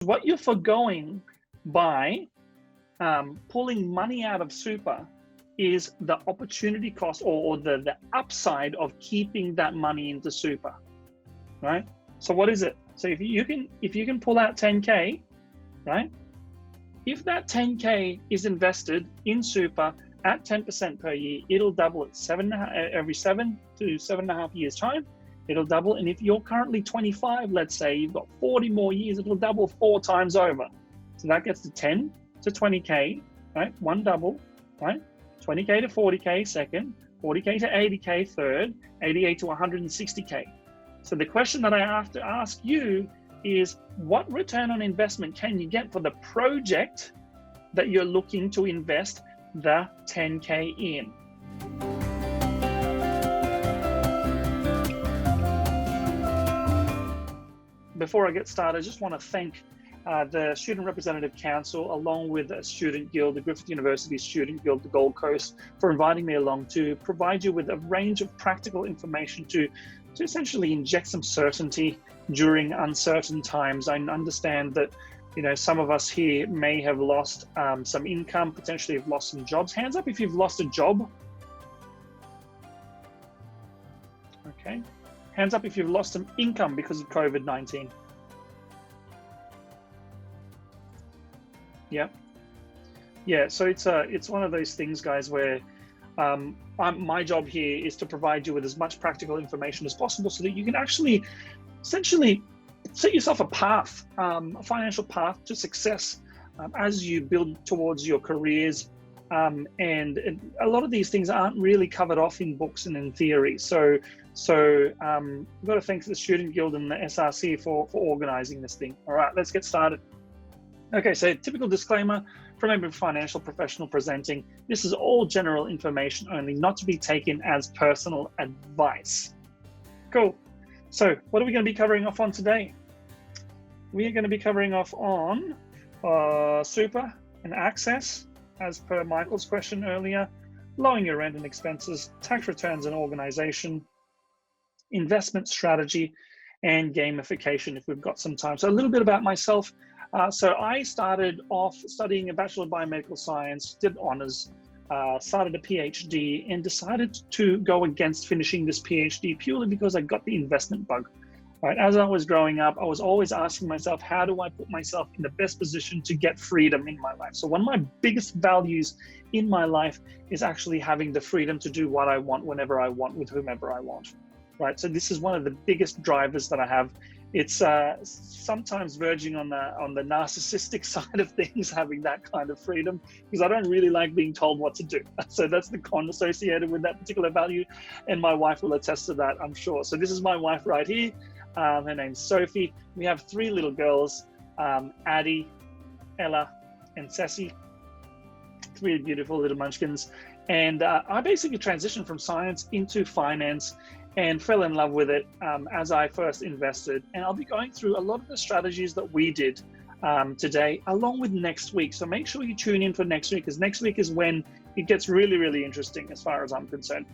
What you're foregoing by pulling money out of super is the opportunity cost or the upside of keeping that money into super, right? So what is it? So if you can pull out 10K, right? If that 10K is invested in super at 10% per year, it'll double at every 7 to 7.5 years time. It'll double. And if you're currently 25, let's say you've got 40 more years, it'll double 4 times over. So that gets to 10 to 20K, right? One double, right? 20K to 40K second, 40K to 80K third, 88 to 160K. So the question that I have to ask you is, what return on investment can you get for the project that you're looking to invest the 10K in? Before I get started, I just want to thank the Student Representative Council, along with the Student Guild, the Griffith University Student Guild, the Gold Coast, for inviting me along to provide you with a range of practical information to essentially inject some certainty during uncertain times. I understand that, you know, some of us here may have lost some income, potentially have lost some jobs. Hands up if you've lost a job. Okay. Hands up if you've lost some income because of COVID-19. Yeah, so it's one of those things, guys, where my job here is to provide you with as much practical information as possible so that you can actually essentially set yourself a path, a financial path to success as you build towards your careers. And a lot of these things aren't really covered off in books and in theory. So we've got to thank the Student Guild and the SRC for organizing this thing. All right, let's get started. Okay, so typical disclaimer from a financial professional presenting. This is all general information only, not to be taken as personal advice. Cool. So what are we going to be covering off on today? We are going to be covering off on super and access, as per Michael's question earlier, lowering your rent and expenses, tax returns and organization, investment strategy, and gamification if we've got some time. So a little bit about myself. So I started off studying a Bachelor of Biomedical Science, did honors, started a PhD, and decided to go against finishing this PhD purely because I got the investment bug. Right? As I was growing up, I was always asking myself, how do I put myself in the best position to get freedom in my life? So one of my biggest values in my life is actually having the freedom to do what I want, whenever I want, with whomever I want. Right? So this is one of the biggest drivers that I have. It's sometimes verging on the narcissistic side of things, having that kind of freedom, because I don't really like being told what to do. So that's the con associated with that particular value, and my wife will attest to that, I'm sure. So this is my wife right here. Her name's Sophie. We have 3 little girls, Addie, Ella, and Ceci. 3 beautiful little munchkins. And I basically transitioned from science into finance and fell in love with it as I first invested. And I'll be going through a lot of the strategies that we did today, along with next week. So make sure you tune in for next week, because next week is when it gets really, really interesting as far as I'm concerned.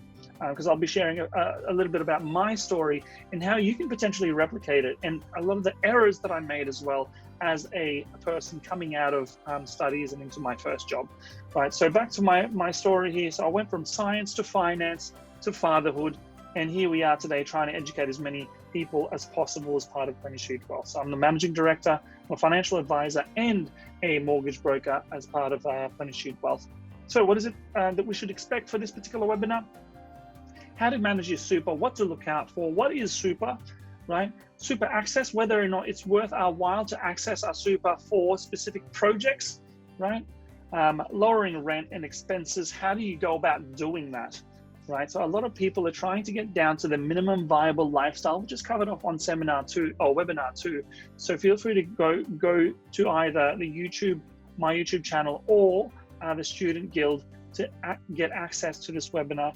Because I'll be sharing a little bit about my story and how you can potentially replicate it, and a lot of the errors that I made as well as a person coming out of studies and into my first job. Right, so back to my story here. So I went from science to finance to fatherhood, and here we are today trying to educate as many people as possible as part of Plenitude Wealth. So I'm the managing director, a financial advisor, and a mortgage broker as part of Plenitude Wealth. So what is it that we should expect for this particular webinar? How to manage your super, what to look out for, what is super, right? Super access, whether or not it's worth our while to access our super for specific projects, right? Lowering rent and expenses, how do you go about doing that, right? So a lot of people are trying to get down to the minimum viable lifestyle, which is covered off on webinar 2. So feel free to go to either the my YouTube channel, or the Student Guild to get access to this webinar.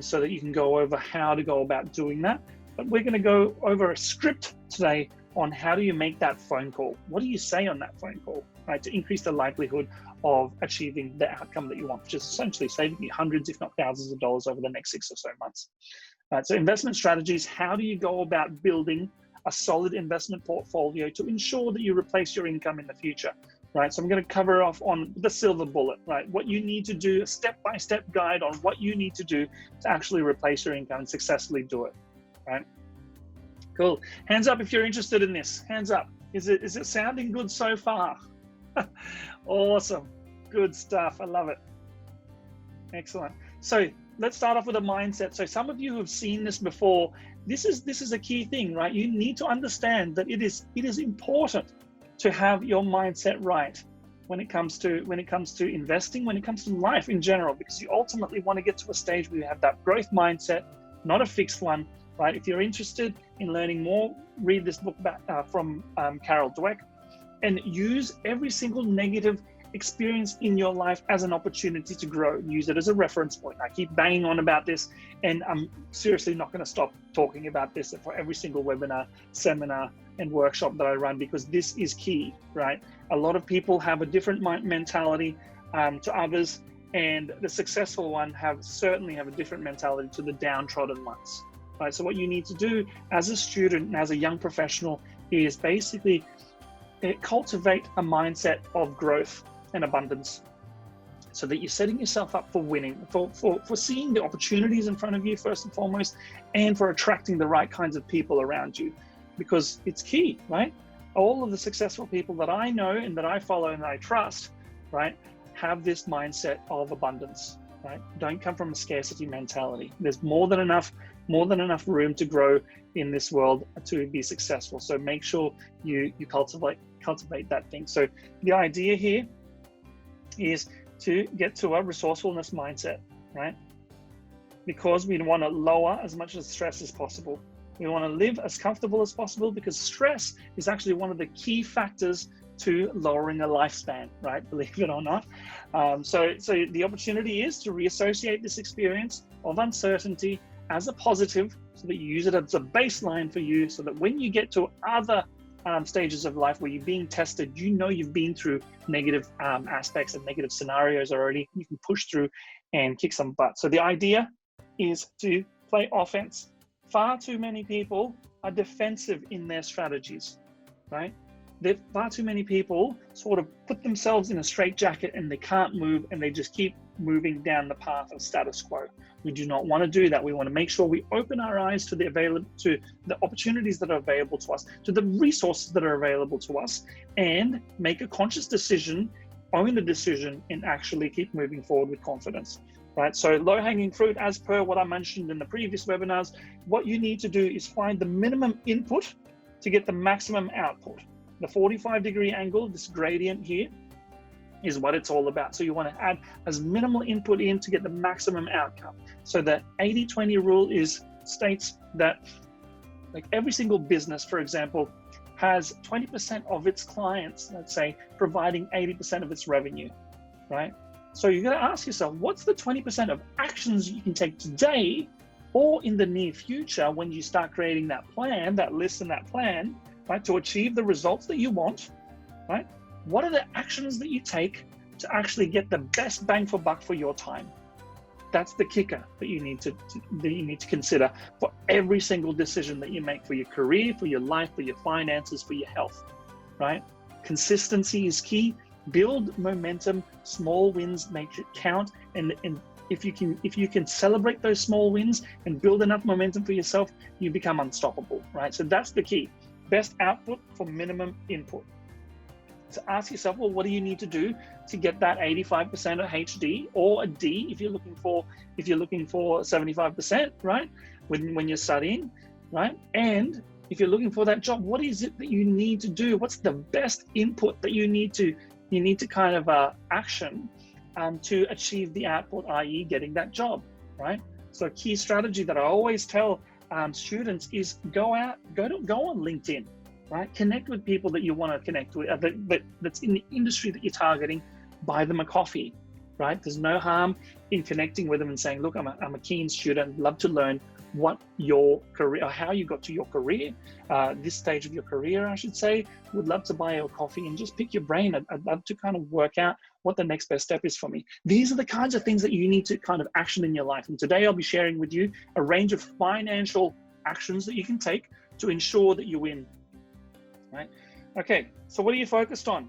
So that you can go over how to go about doing that. But we're going to go over a script today on how do you make that phone call. What do you say on that phone call, right, to increase the likelihood of achieving the outcome that you want, which is essentially saving you hundreds, if not thousands of dollars over the next 6 or so months. So investment strategies, how do you go about building a solid investment portfolio to ensure that you replace your income in the future, right? So I'm going to cover off on the silver bullet, right? What you need to do, a step-by-step guide on what you need to do to actually replace your income and successfully do it, right? Cool. Hands up if you're interested in this. Hands up. Is it sounding good so far? Awesome. Good stuff. I love it. Excellent. So let's start off with a mindset. So some of you have seen this before. This is a key thing, right? You need to understand that it is important to have your mindset right when it comes to investing, when it comes to life in general, because you ultimately want to get to a stage where you have that growth mindset, not a fixed one, right? If you're interested in learning more, read this book from Carol Dweck, and use every single negative experience in your life as an opportunity to grow. Use it as a reference point. I keep banging on about this, and I'm seriously not going to stop talking about this for every single webinar, seminar, and workshop that I run, because this is key, right? A lot of people have a different mentality to others, and the successful one certainly have a different mentality to the downtrodden ones, right? So what you need to do as a student and as a young professional is basically cultivate a mindset of growth and abundance, so that you're setting yourself up for winning, for seeing the opportunities in front of you first and foremost, and for attracting the right kinds of people around you, because it's key, right? All of the successful people that I know and that I follow and that I trust, right, have this mindset of abundance, right? Don't come from a scarcity mentality. There's more than enough room to grow in this world to be successful. So make sure you cultivate that thing. So the idea here is to get to a resourcefulness mindset, right? Because we want to lower as much of stress as possible. We want to live as comfortable as possible, because stress is actually one of the key factors to lowering a lifespan, right? Believe it or not. So the opportunity is to reassociate this experience of uncertainty as a positive, so that you use it as a baseline for you, so that when you get to other stages of life where you're being tested, you know you've been through negative aspects and negative scenarios already. You can push through and kick some butt. So the idea is to play offense. Far too many people are defensive in their strategies, right? Far too many people sort of put themselves in a straitjacket and they can't move, and they just keep moving down the path of status quo. We do not want to do that. We want to make sure we open our eyes to the opportunities that are available to us, to the resources that are available to us, and make a conscious decision, own the decision, and actually keep moving forward with confidence, right? So low-hanging fruit, as per what I mentioned in the previous webinars, what you need to do is find the minimum input to get the maximum output. The 45-degree angle, this gradient here, is what it's all about. So you want to add as minimal input in to get the maximum outcome. So the 80-20 rule states that, like, every single business, for example, has 20% of its clients, let's say, providing 80% of its revenue, right? So you're going to ask yourself, what's the 20% of actions you can take today or in the near future when you start creating that plan, that list and that plan, right, to achieve the results that you want, right? What are the actions that you take to actually get the best bang for buck for your time? That's the kicker that you need to consider for every single decision that you make for your career, for your life, for your finances, for your health, right? Consistency is key. Build momentum. Small wins make it count. And if you can celebrate those small wins and build enough momentum for yourself, you become unstoppable, right? So that's the key. Best output for minimum input. So ask yourself, well, what do you need to do to get that 85% of HD, or a D if you're looking for 75%, right? When you're studying, right? And if you're looking for that job, what is it that you need to do? What's the best input that you need to kind of action to achieve the output, i.e. getting that job, right? So a key strategy that I always tell students is go on LinkedIn, right? Connect with people that you want to connect with, that's in the industry that you're targeting. Buy them a coffee, right? There's no harm in connecting with them and saying, look, I'm a keen student, love to learn what your career, or how you got to your career, this stage of your career, I should say. Would love to buy you a coffee and just pick your brain. I'd love to kind of work out what the next best step is for me. These are the kinds of things that you need to kind of action in your life. And today I'll be sharing with you a range of financial actions that you can take to ensure that you win, right? Okay, so what are you focused on?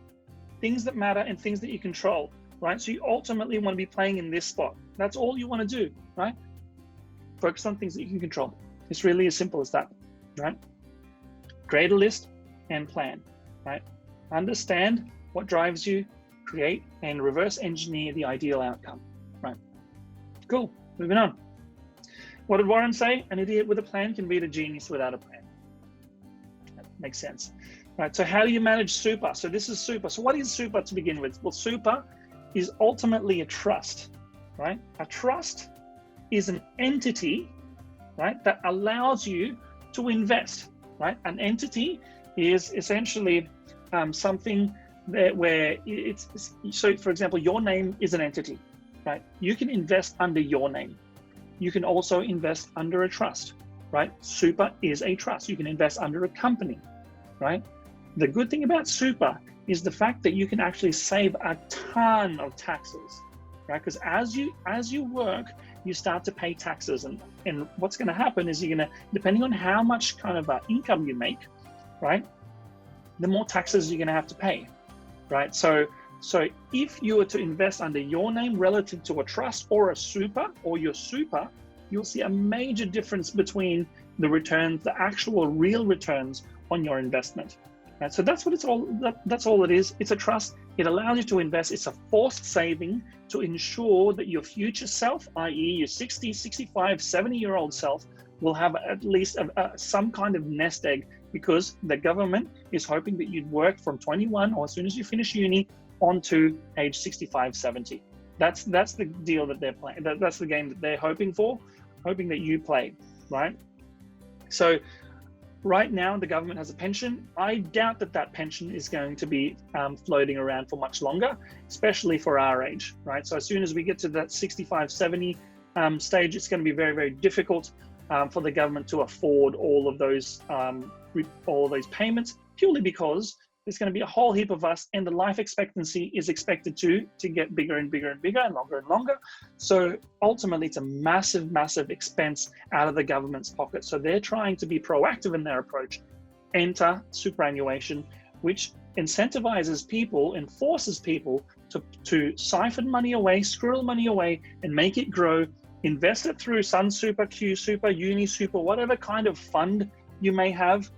Things that matter and things that you control, right? So you ultimately want to be playing in this spot. That's all you want to do, right? Focus on things that you can control. It's really as simple as that, right? Create a list and plan, right? Understand what drives you, create and reverse engineer the ideal outcome, right? Cool, moving on. What did Warren say? An idiot with a plan can beat a genius without a plan. That makes sense. Right, so how do you manage super? So this is super. So what is super to begin with? Well, super is ultimately a trust, right? A trust is an entity, right, that allows you to invest, right? An entity is essentially something that where it's, so for example, your name is an entity, right? You can invest under your name. You can also invest under a trust, right? Super is a trust. You can invest under a company, right? The good thing about super is the fact that you can actually save a ton of taxes, right? Because as you work, you start to pay taxes, and what's going to happen is you're going to, depending on how much kind of income you make, right, the more taxes you're going to have to pay, right? So if you were to invest under your name relative to a trust or a super or your super, you'll see a major difference between the returns, the actual real returns on your investment. Right? So that's what it's all. That's all it is. It's a trust. It allows you to invest. It's a forced saving to ensure that your future self, i.e. your 60, 65, 70-year-old self, will have at least some kind of nest egg, because the government is hoping that you'd work from 21 or as soon as you finish uni on to age 65, 70. That's the deal that they're playing. That's the game that they're hoping that you play, right? So right now, the government has a pension. I doubt that pension is going to be floating around for much longer, especially for our age, right? So as soon as we get to that 65, 70 stage, it's going to be very, very difficult for the government to afford all of those payments, purely because there's going to be a whole heap of us, and the life expectancy is expected to get bigger and bigger and bigger and longer. So ultimately, it's a massive, massive expense out of the government's pocket. So they're trying to be proactive in their approach. Enter superannuation, which incentivizes people and forces people to siphon money away, squirrel money away, and make it grow. Invest it through Sun Super, Q Super, Uni Super, whatever kind of fund you may have.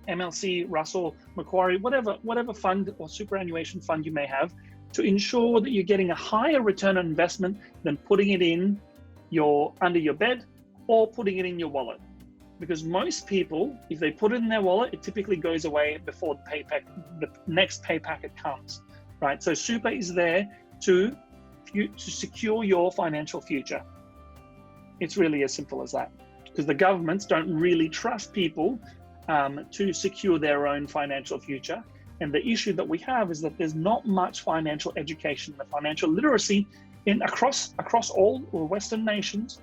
MLC, Russell, Macquarie, whatever fund or superannuation fund you may have, to ensure that you're getting a higher return on investment than putting it in under your bed or putting it in your wallet. Because most people, if they put it in their wallet, it typically goes away before the next pay packet comes, right? So super is there to secure your financial future. It's really as simple as that, because the governments don't really trust people to secure their own financial future. And the issue that we have is that there's not much financial education, the financial literacy across all Western nations,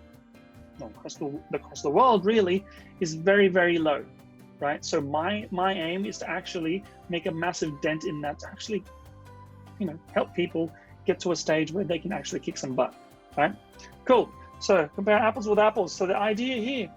across the world really, is very, very low, right? So my aim is to actually make a massive dent in that, to actually, help people get to a stage where they can actually kick some butt, right? Cool. So compare apples with apples. So the idea here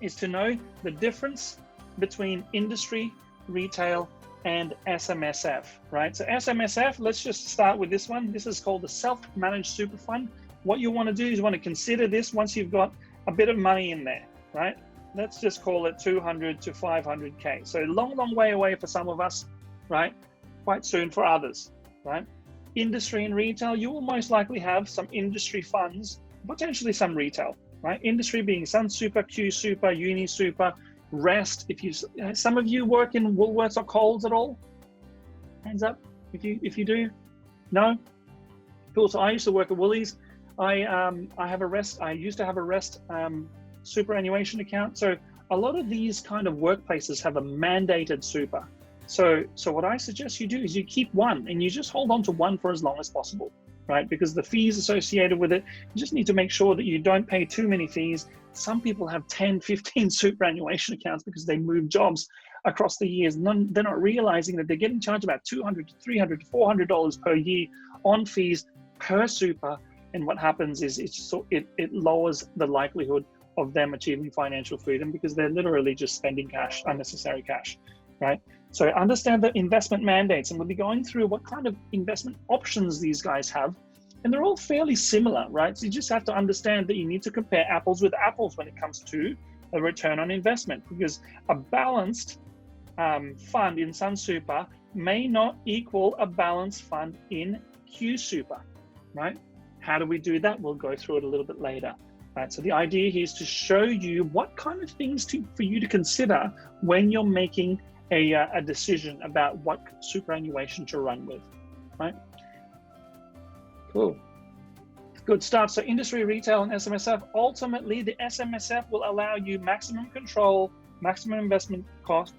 is to know the difference between industry, retail, and SMSF, right? So SMSF, let's just start with this one. This is called the Self-Managed Super Fund. What you want to do is you want to consider this once you've got a bit of money in there, right? Let's just call it 200 to 500K. So long way away for some of us, right? Quite soon for others, right? Industry and retail, you will most likely have some industry funds, potentially some retail, right? Industry being Sun Super, Q Super, Uni Super, Rest. Some of you work in Woolworths or Coles at all? Hands up if you do. No? Cool. So I used to work at Woolies. I have a Rest. I used to have a Rest superannuation account. So a lot of these kind of workplaces have a mandated super. So what I suggest you do is you keep one, and you just hold on to one for as long as possible, right? Because the fees associated with it, you just need to make sure that you don't pay too many fees. Some people have 10, 15 superannuation accounts because they move jobs across the years. They're not realizing that they're getting charged about $200 to $300 to $400 per year on fees per super. And what happens is it lowers the likelihood of them achieving financial freedom, because they're literally just spending cash, unnecessary cash, right? So understand the investment mandates, and we'll be going through what kind of investment options these guys have. And they're all fairly similar, right? So you just have to understand that you need to compare apples with apples when it comes to a return on investment, because a balanced fund in Sun Super may not equal a balanced fund in Q Super, right? How do we do that? We'll go through it a little bit later, right? So the idea here is to show you what kind of things for you to consider when you're making a decision about what superannuation to run with, right? Cool. Good stuff. So industry, retail, and SMSF. Ultimately, the SMSF will allow you maximum control, maximum investment cost,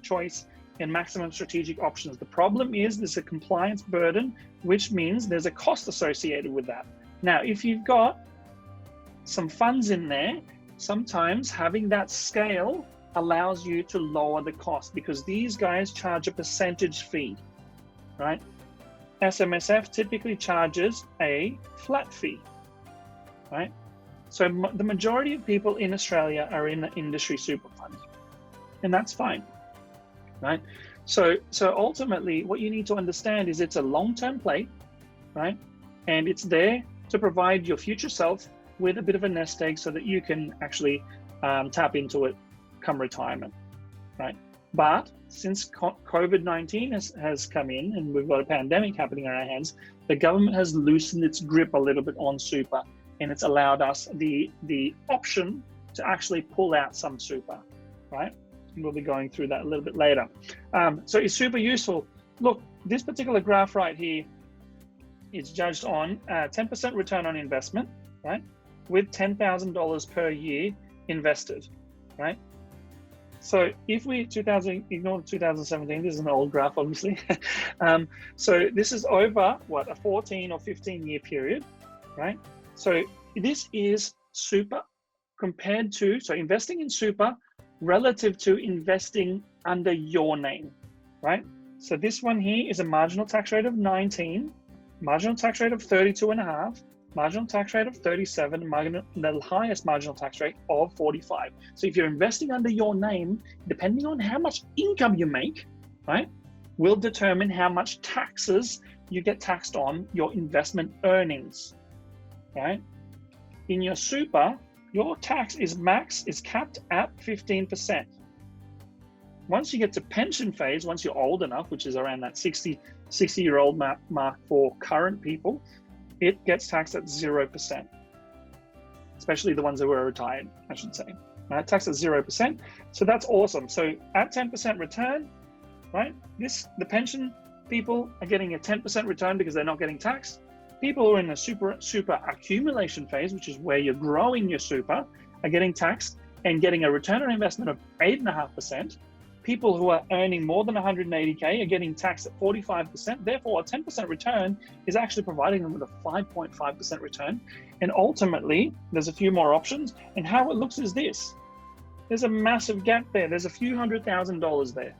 choice, and maximum strategic options. The problem is there's a compliance burden, which means there's a cost associated with that. Now, if you've got some funds in there, sometimes having that scale allows you to lower the cost, because these guys charge a percentage fee, right? SMSF typically charges a flat fee, right? So the majority of people in Australia are in the industry super fund, and that's fine, right? So ultimately what you need to understand is it's a long-term play, right? And it's there to provide your future self with a bit of a nest egg so that you can actually tap into it come retirement, right? But since COVID-19 has come in and we've got a pandemic happening on our hands, the government has loosened its grip a little bit on super, and it's allowed us the option to actually pull out some super, right? And we'll be going through that a little bit later. So it's super useful. Look, this particular graph right here is judged on 10% return on investment, right? With $10,000 per year invested, right? So if we ignore 2017, this is an old graph, obviously. So this is over what, a 14 or 15 year period, right? So this is super compared to, so investing in super relative to investing under your name, right? So this one here is a marginal tax rate of 19, marginal tax rate of 32.5, marginal tax rate of 37, the highest marginal tax rate of 45. So if you're investing under your name, depending on how much income you make, right, will determine how much taxes you get taxed on your investment earnings, right? In your super, your tax is capped at 15%. Once you get to pension phase, once you're old enough, which is around that 60-year-old mark for current people, it gets taxed at 0%, especially the ones that were retired, I should say, right? Taxed at 0%. So that's awesome. So at 10% return, right? The pension people are getting a 10% return because they're not getting taxed. People who are in the super accumulation phase, which is where you're growing your super, are getting taxed and getting a return on investment of 8.5%. People who are earning more than 180K are getting taxed at 45%. Therefore, a 10% return is actually providing them with a 5.5% return. And ultimately, there's a few more options. And how it looks is this. There's a massive gap there. There's a few $100,000 there,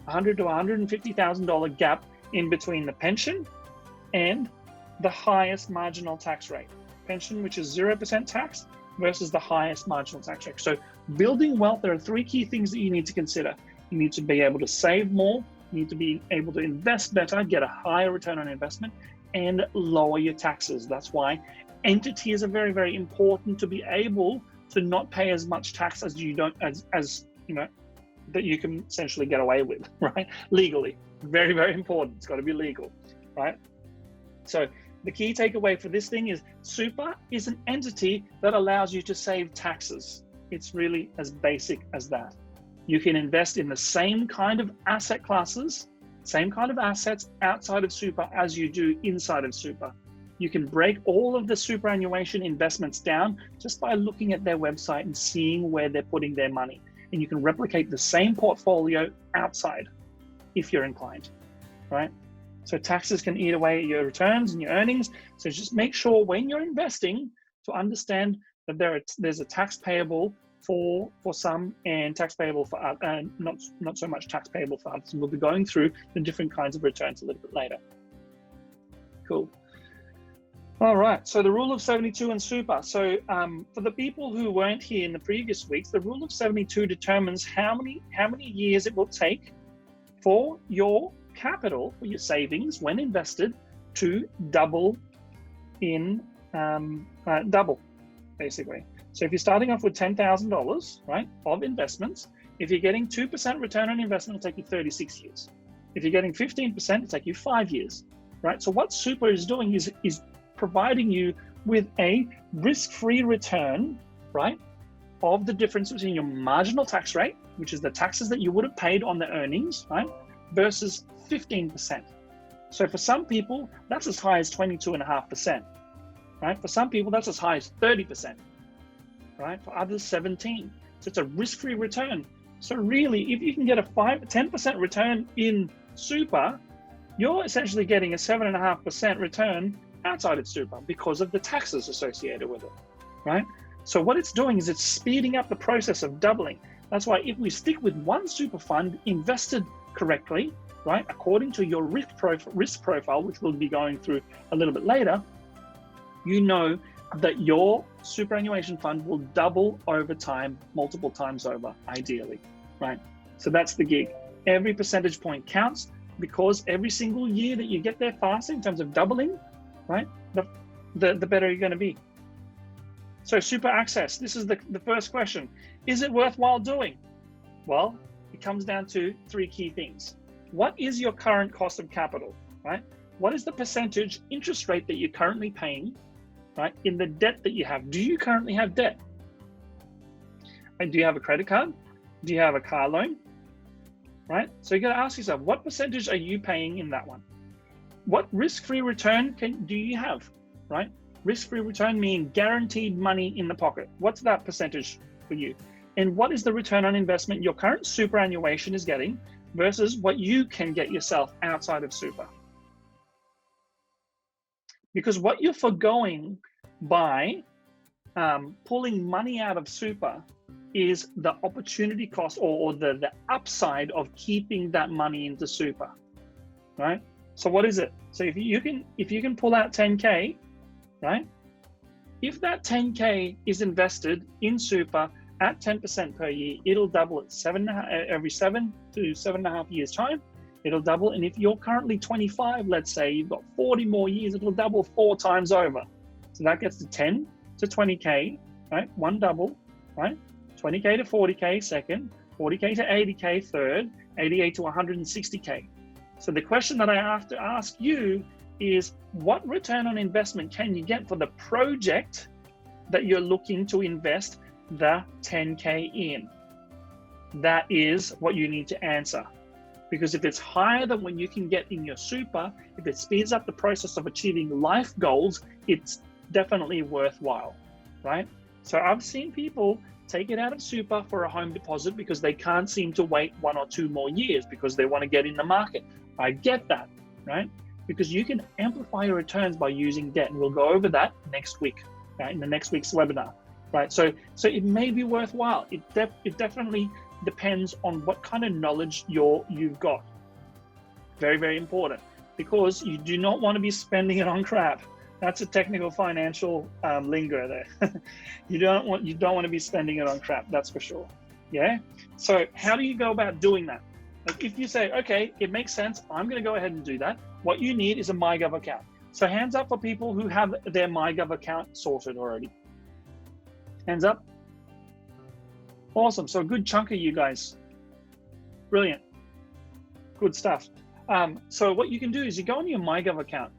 $100,000 to $150,000 gap in between the pension and the highest marginal tax rate. Pension, which is 0% tax, versus the highest marginal tax rate. So building wealth, there are three key things that you need to consider. You need to be able to save more, you need to be able to invest better, get a higher return on investment, and lower your taxes. That's why entities are very, very important, to be able to not pay as much tax as you don't, as you know, that you can essentially get away with, right? Legally. Very, very important. It's got to be legal, right? So the key takeaway for this thing is super is an entity that allows you to save taxes. It's really as basic as that. You can invest in the same kind of asset classes, same kind of assets outside of super as you do inside of super. You can break all of the superannuation investments down just by looking at their website and seeing where they're putting their money. And you can replicate the same portfolio outside if you're inclined, right? So taxes can eat away at your returns and your earnings. So just make sure when you're investing to understand that there's a tax payable for some and tax payable for not so much tax payable for others. And we'll be going through the different kinds of returns a little bit later. Cool. All right, so the rule of 72 and super. So for the people who weren't here in the previous weeks, the rule of 72 determines how many years it will take for your capital, for your savings, when invested, to double double, basically. So if you're starting off with $10,000, right, of investments, if you're getting 2% return on investment, it'll take you 36 years. If you're getting 15%, it'll take you 5 years, right? So what super is doing is providing you with a risk-free return, right, of the difference between your marginal tax rate, which is the taxes that you would have paid on the earnings, right, versus 15%. So for some people, that's as high as 22.5%, right? For some people, that's as high as 30%, right? For others, 17. So it's a risk-free return. So really, if you can get a 10% return in super, you're essentially getting a 7.5% return outside of super because of the taxes associated with it, right? So what it's doing is it's speeding up the process of doubling. That's why if we stick with one super fund invested correctly, right, according to your risk profile, which we'll be going through a little bit later, you know that your superannuation fund will double over time, multiple times over, ideally, right? So that's the gig. Every percentage point counts, because every single year that you get there faster in terms of doubling, right, the better you're going to be. So super access, this is the first question. Is it worthwhile doing? Well, it comes down to 3 key things. What is your current cost of capital, right? What is the percentage interest rate that you're currently paying, right, in the debt that you have? Do you currently have debt? And do you have a credit card? Do you have a car loan? Right? So you got to ask yourself, what percentage are you paying in that one? What risk-free return do you have, right? Risk-free return meaning guaranteed money in the pocket. What's that percentage for you? And what is the return on investment your current superannuation is getting versus what you can get yourself outside of super? Because what you're foregoing by pulling money out of super is the opportunity cost or the upside of keeping that money into super, right? So what is it? So if you can pull out 10K, right? If that 10K is invested in super at 10% per year, it'll double at every 7 to 7.5 years time. It'll double. And if you're currently 25, let's say you've got 40 more years, it'll double 4 times over. So that gets to 10 to 20K, right? One double, right? 20K to 40K second, 40K to 80K third, 88 to 160K. So the question that I have to ask you is, what return on investment can you get for the project that you're looking to invest the 10K in? That is what you need to answer. Because if it's higher than what you can get in your super, if it speeds up the process of achieving life goals, it's definitely worthwhile, right? So I've seen people take it out of super for a home deposit because they can't seem to wait 1 or 2 more years because they want to get in the market. I get that, right? Because you can amplify your returns by using debt, and we'll go over that next week, right, in the next week's webinar, right? So it may be worthwhile. It definitely depends on what kind of knowledge you've got. Very, very important, because you do not want to be spending it on crap. That's a technical financial lingo there. You don't want to be spending it on crap, that's for sure. Yeah. So how do you go about doing that? Like if you say, okay, it makes sense, I'm going to go ahead and do that. What you need is a MyGov account. So hands up for people who have their MyGov account sorted already. Hands up. Awesome. So a good chunk of you guys. Brilliant. Good stuff. So what you can do is you go on your MyGov account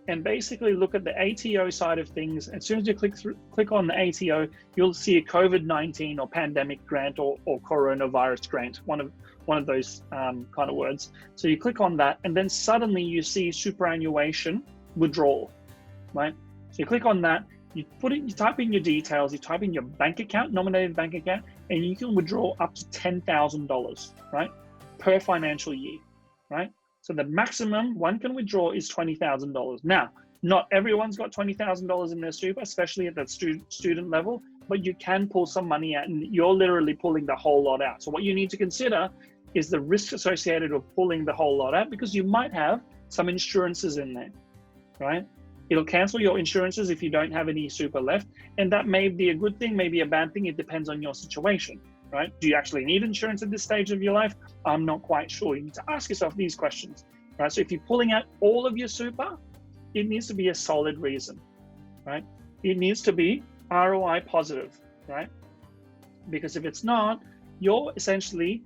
and basically look at the ATO side of things. As soon as you click on the ATO, you'll see a COVID-19 or pandemic grant or coronavirus grant, one of those kind of words. So you click on that, and then suddenly you see superannuation withdrawal, right? So you click on that, you type in your details, you type in your bank account, nominated bank account, and you can withdraw up to $10,000, right, per financial year, right? So the maximum one can withdraw is $20,000. Now, not everyone's got $20,000 in their super, especially at that student level, but you can pull some money out, and you're literally pulling the whole lot out. So what you need to consider is the risk associated with pulling the whole lot out, because you might have some insurances in there, right? It'll cancel your insurances if you don't have any super left. And that may be a good thing, maybe a bad thing. It depends on your situation, right? Do you actually need insurance at this stage of your life? I'm not quite sure. You need to ask yourself these questions, right? So if you're pulling out all of your super, it needs to be a solid reason, right? It needs to be ROI positive, right? Because if it's not, you're essentially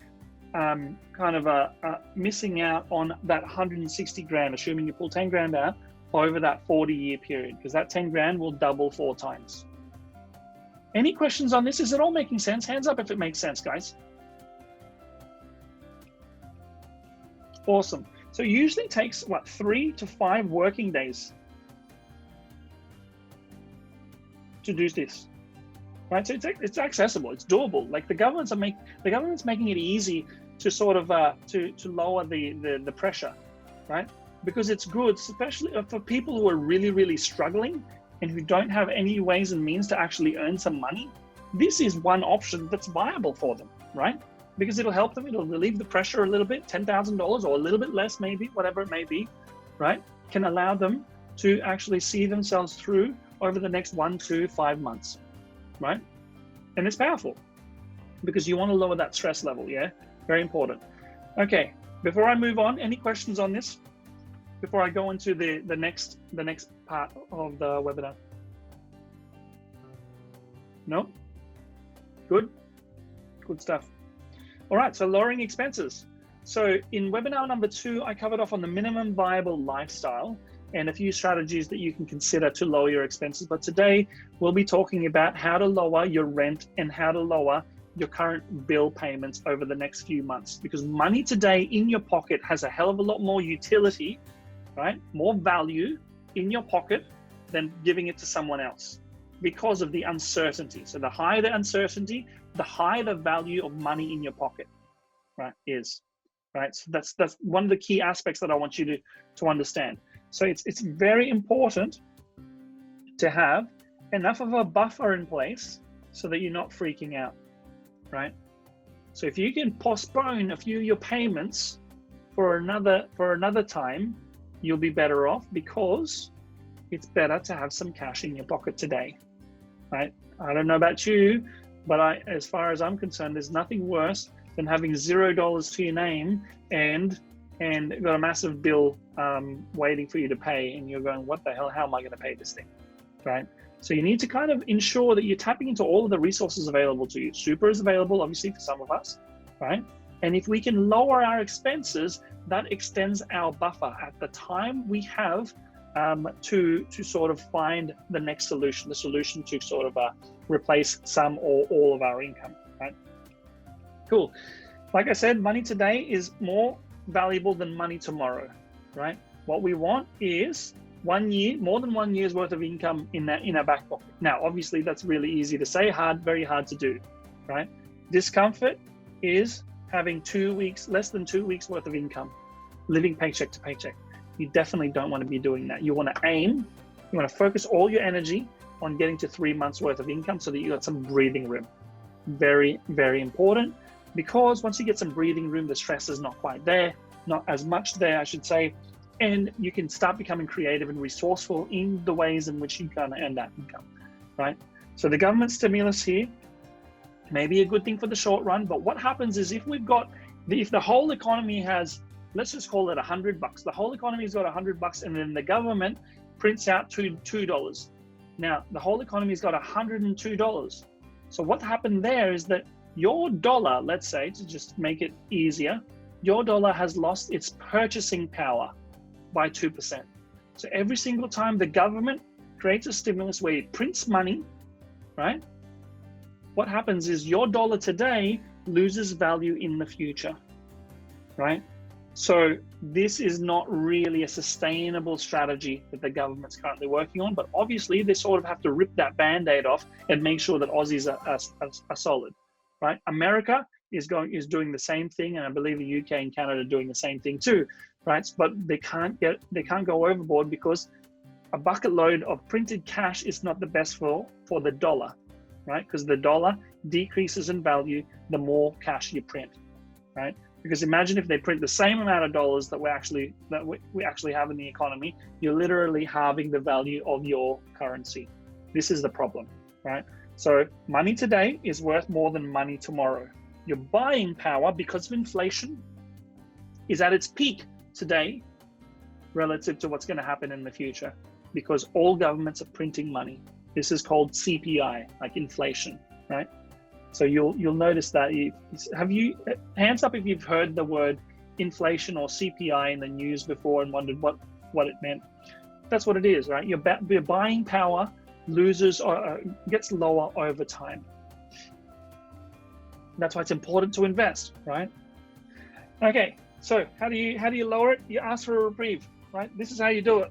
missing out on that 160 grand, assuming you pull 10 grand out over that 40-year period, because that 10 grand will double 4 times. Any questions on this? Is it all making sense? Hands up if it makes sense, guys. Awesome. So it usually takes, 3 to 5 working days to do this, right? So it's accessible, it's doable. Like the government's making it easy to sort of to lower the pressure, right? Because it's good, especially for people who are really, really struggling and who don't have any ways and means to actually earn some money. This is one option that's viable for them, right? Because it'll help them, it'll relieve the pressure a little bit, $10,000 or a little bit less, maybe, whatever it may be, right? Can allow them to actually see themselves through over the next 1 to 5 months, right? And it's powerful because you want to lower that stress level, yeah? Very important. Okay, before I move on, any questions on this? Before I go into the next part of the webinar? No? Good stuff. All right, so lowering expenses. So in webinar number 2, I covered off on the minimum viable lifestyle and a few strategies that you can consider to lower your expenses. But today we'll be talking about how to lower your rent and how to lower your current bill payments over the next few months, because money today in your pocket has a hell of a lot more utility, right? More value in your pocket than giving it to someone else because of the uncertainty. So the higher the uncertainty, the higher the value of money in your pocket, right, is, right? So that's one of the key aspects that I want you to understand. So it's very important to have enough of a buffer in place so that you're not freaking out, right? So if you can postpone a few of your payments for another time, you'll be better off, because it's better to have some cash in your pocket today, right? I don't know about you, but as far as I'm concerned, there's nothing worse than having $0 to your name and got a massive bill waiting for you to pay, and you're going, what the hell, how am I going to pay this thing, right? So you need to kind of ensure that you're tapping into all of the resources available to you. Super is available, obviously, for some of us, right? And if we can lower our expenses, that extends our buffer at the time we have to sort of find the next solution, the solution to sort of replace some or all of our income, right? Cool. Like I said, money today is more valuable than money tomorrow, right? What we want is more than 1 year's worth of income in our back pocket. Now, obviously, that's really easy to say, very hard to do, right? Discomfort is having less than 2 weeks worth of income, living paycheck to paycheck. You definitely don't want to be doing that. You want to focus all your energy on getting to 3 months worth of income so that you got some breathing room. Very, very important, because once you get some breathing room, the stress is not quite there, not as much there, I should say, and you can start becoming creative and resourceful in the ways in which you can earn that income, right? So the government stimulus here may be a good thing for the short run, but what happens is if the whole economy has, let's just call it $100, the whole economy's got $100, and then the government prints out $2. Now, the whole economy's got $102. So what happened there is that your dollar, let's say, to just make it easier, your dollar has lost its purchasing power by 2%. So every single time the government creates a stimulus where it prints money, right? What happens is your dollar today loses value in the future, right? So this is not really a sustainable strategy that the government's currently working on, but obviously they sort of have to rip that Band-Aid off and make sure that Aussies are solid, right? America is doing the same thing, and I believe the UK and Canada are doing the same thing too, right? But they can't go overboard, because a bucket load of printed cash is not the best for the dollar, right? Because the dollar decreases in value the more cash you print, right? Because imagine if they print the same amount of dollars that we actually have in the economy, you're literally halving the value of your currency. This is the problem, right? So money today is worth more than money tomorrow. Your buying power, because of inflation, is at its peak today relative to what's going to happen in the future, because all governments are printing money. This is called CPI, like inflation, right? So you'll notice that. Hands up if you've heard the word inflation or CPI in the news before and wondered what it meant. That's what it is, right? Your buying power loses or gets lower over time. That's why it's important to invest, right? Okay, so how do you lower it? You ask for a reprieve, right? This is how you do it.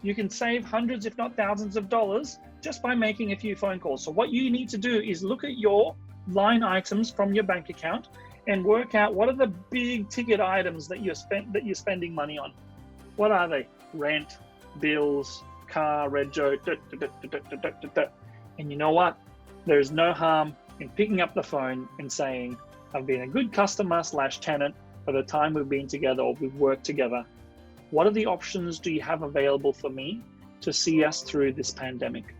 You can save hundreds, if not thousands of dollars just by making a few phone calls. So what you need to do is look at your line items from your bank account and work out what are the big ticket items that you're spending money on. What are they? Rent, bills, car, rego, and you know what? There's no harm in picking up the phone and saying, I've been a good customer / tenant for the time we've been together or we've worked together. What are the options do you have available for me to see us through this pandemic?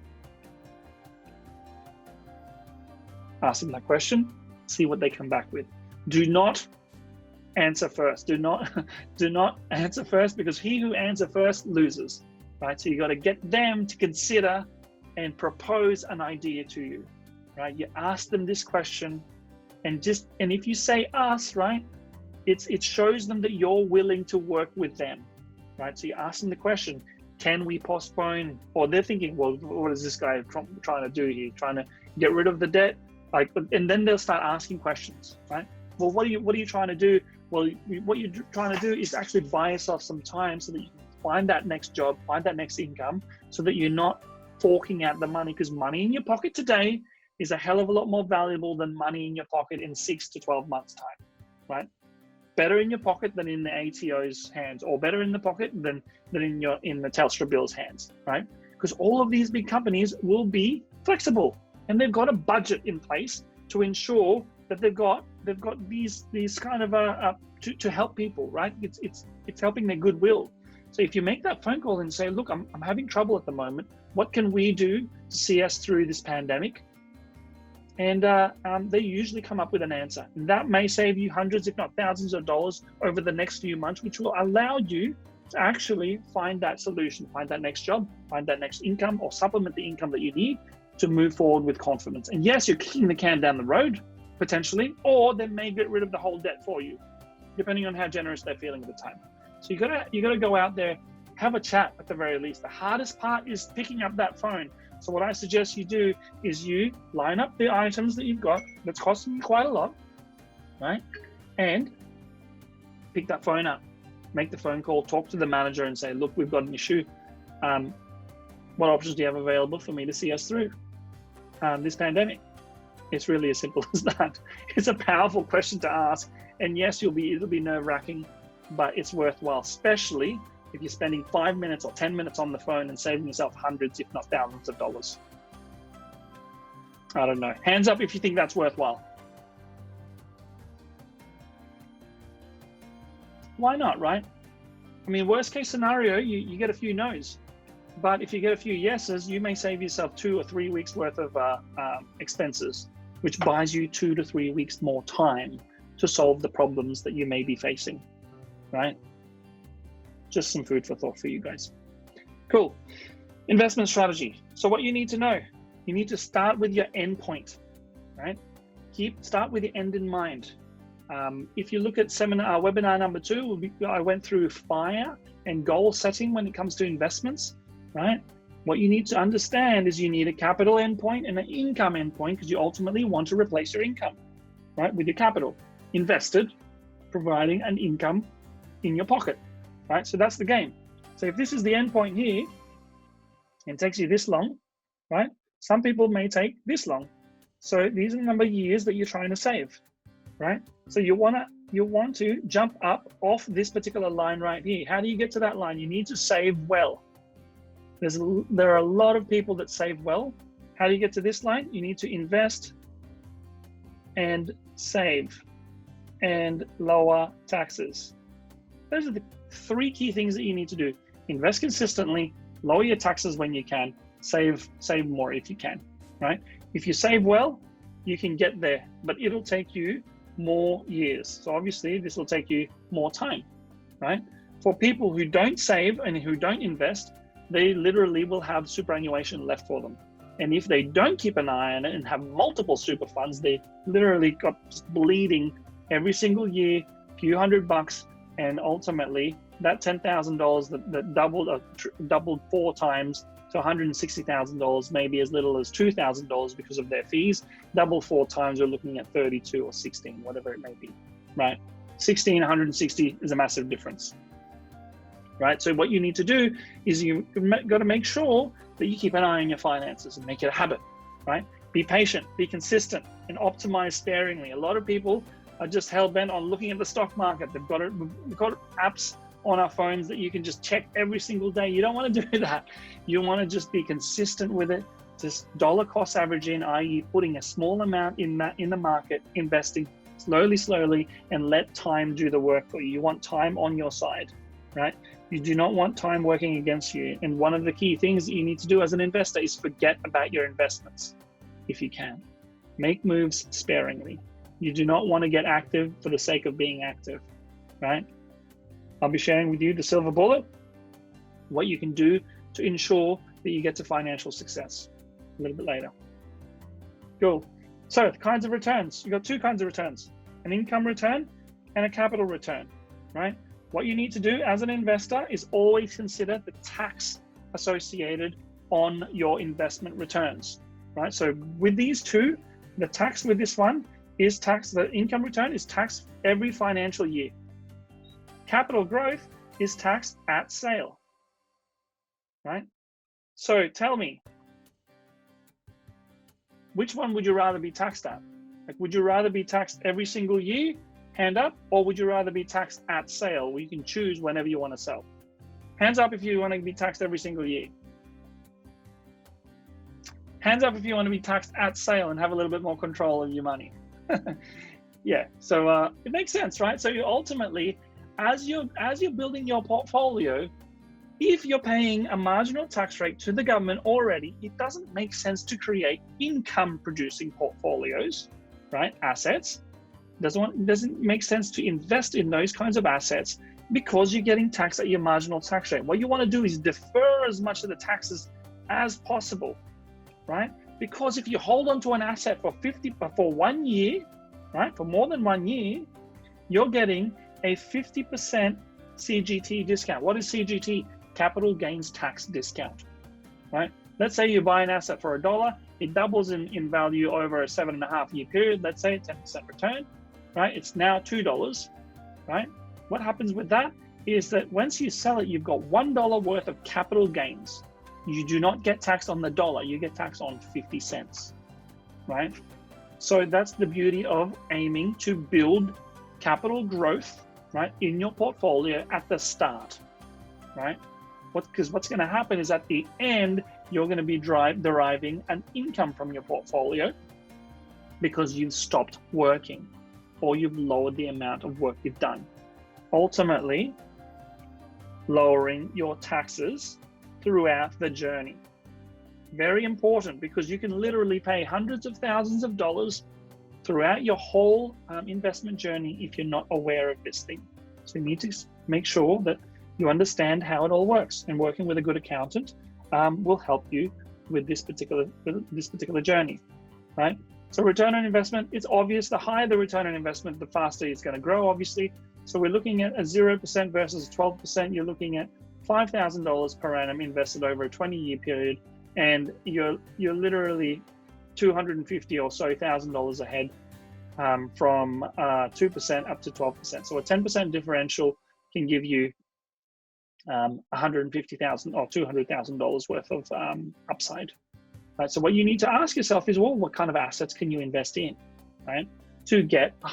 Ask them that question, see what they come back with. Do not answer first. Do not answer first, because he who answers first loses, right? So you got to get them to consider and propose an idea to you, right? You ask them this question, and if you say us, right, it shows them that you're willing to work with them, right? So you ask them the question, can we postpone? Or they're thinking, well, what is this guy trying to do here? Trying to get rid of the debt? And then they'll start asking questions, right? Well, what are you trying to do? Well, what you're trying to do is actually buy yourself some time so that you can find that next job, find that next income, so that you're not forking out the money, because money in your pocket today is a hell of a lot more valuable than money in your pocket in 6 to 12 months time, right? Better in your pocket than in the ATO's hands, or better in the pocket than in the Telstra Bill's hands, right? Because all of these big companies will be flexible, and they've got a budget in place to ensure that they've got these kind of to help people, right? It's helping their goodwill. So if you make that phone call and say, look, I'm having trouble at the moment. What can we do to see us through this pandemic? And they usually come up with an answer. And that may save you hundreds, if not thousands of dollars over the next few months, which will allow you to actually find that solution, find that next job, find that next income, or supplement the income that you need to move forward with confidence. And yes, you're kicking the can down the road, potentially, or they may get rid of the whole debt for you, depending on how generous they're feeling at the time. So you gotta go out there, have a chat at the very least. The hardest part is picking up that phone. So what I suggest you do is you line up the items that you've got that's costing you quite a lot, right? And pick that phone up, make the phone call, talk to the manager and say, look, we've got an issue. What options do you have available for me to see us through this pandemic? It's really as simple as that. It's a powerful question to ask. And yes, it'll be nerve-wracking, but it's worthwhile, especially if you're spending 5 minutes or 10 minutes on the phone and saving yourself hundreds, if not thousands of dollars. I don't know. Hands up if you think that's worthwhile. Why not, right? I mean, worst case scenario, you get a few no's. But if you get a few yeses, you may save yourself 2 or 3 weeks worth of expenses, which buys you 2 to 3 weeks more time to solve the problems that you may be facing, right? Just some food for thought for you guys. Cool. Investment strategy. So what you need to know, you need to start with your end point, right? Start with the end in mind. If you look at webinar number 2, I went through FIRE and goal setting when it comes to investments, right? What you need to understand is you need a capital endpoint and an income endpoint, because you ultimately want to replace your income, right, with your capital invested, providing an income in your pocket, right? So that's the game. So if this is the endpoint here, and it takes you this long, right? Some people may take this long. So these are the number of years that you're trying to save, right? So you want to jump up off this particular line right here. How do you get to that line? You need to save well. There are a lot of people that save well. How do you get to this line? You need to invest and save. and lower taxes. Those are the three key things that you need to do. Invest consistently, lower your taxes when you can, save more if you can, right? If you save well, you can get there, but it'll take you more years. So obviously this will take you more time, right? For people who don't save and who don't invest, they literally will have superannuation left for them. And if they don't keep an eye on it and have multiple super funds, they literally got just bleeding every single year, a few $100, and ultimately that $10,000 that doubled 4 times to $160,000, maybe as little as $2,000 because of their fees. Double 4 times, we're looking at 32 or 16, whatever it may be, right? 16, 160 is a massive difference, right? So what you need to do is you got to make sure that you keep an eye on your finances and make it a habit, right? Be patient, be consistent, and optimize sparingly. A lot of people are just hell-bent on looking at the stock market. We've got apps on our phones that you can just check every single day. You don't want to do that. You want to just be consistent with it. Just dollar cost averaging, i.e. putting a small amount in the market, investing slowly, and let time do the work for you. You want time on your side, right? You do not want time working against you. And one of the key things that you need to do as an investor is forget about your investments if you can. Make moves sparingly. You do not want to get active for the sake of being active, right? I'll be sharing with you the silver bullet, what you can do to ensure that you get to financial success a little bit later. Cool. So the kinds of returns, you've got 2 kinds of returns, an income return and a capital return, right? What you need to do as an investor is always consider the tax associated on your investment returns, right? So with these 2, the tax with this one is tax, the income return is taxed every financial year. Capital growth is taxed at sale, right? So tell me, which one would you rather be taxed at? Like, would you rather be taxed every single year, hand up, or would you rather be taxed at sale, where you can choose whenever you want to sell? Hands up if you want to be taxed every single year. Hands up if you want to be taxed at sale and have a little bit more control of your money. Yeah, so it makes sense, right? So you ultimately, as you're building your portfolio, if you're paying a marginal tax rate to the government already, it doesn't make sense to create income producing portfolios, right? Assets. Doesn't make sense to invest in those kinds of assets because you're getting taxed at your marginal tax rate. What you want to do is defer as much of the taxes as possible, right? Because if you hold on to an asset for 1 year, right, for more than 1 year, you're getting a 50% CGT discount. What is CGT? Capital gains tax discount, right? Let's say you buy an asset for $1, it doubles in value over a 7.5 year period. Let's say a 10% return, right? It's now $2, right? What happens with that is that once you sell it, you've got $1 worth of capital gains. You do not get taxed on the dollar, you get taxed on 50 cents, right? So that's the beauty of aiming to build capital growth, right, in your portfolio at the start, right? Because what's going to happen is at the end, you're going to be deriving an income from your portfolio because you've stopped working or you've lowered the amount of work you've done. Ultimately, lowering your taxes throughout the journey. Very important, because you can literally pay hundreds of thousands of dollars throughout your whole investment journey if you're not aware of this thing. So you need to make sure that you understand how it all works, and working with a good accountant will help you with this particular journey, right? So return on investment, it's obvious. The higher the return on investment, the faster it's going to grow, obviously. So we're looking at a 0% versus 12%. You're looking at $5,000 per annum invested over a 20-year period, and you're literally $250 or so thousand ahead from 2% up to 12%. So a 10% differential can give you $150,000 or $200,000 worth of upside. Right. So what you need to ask yourself is, well, what kind of assets can you invest in, right, to get the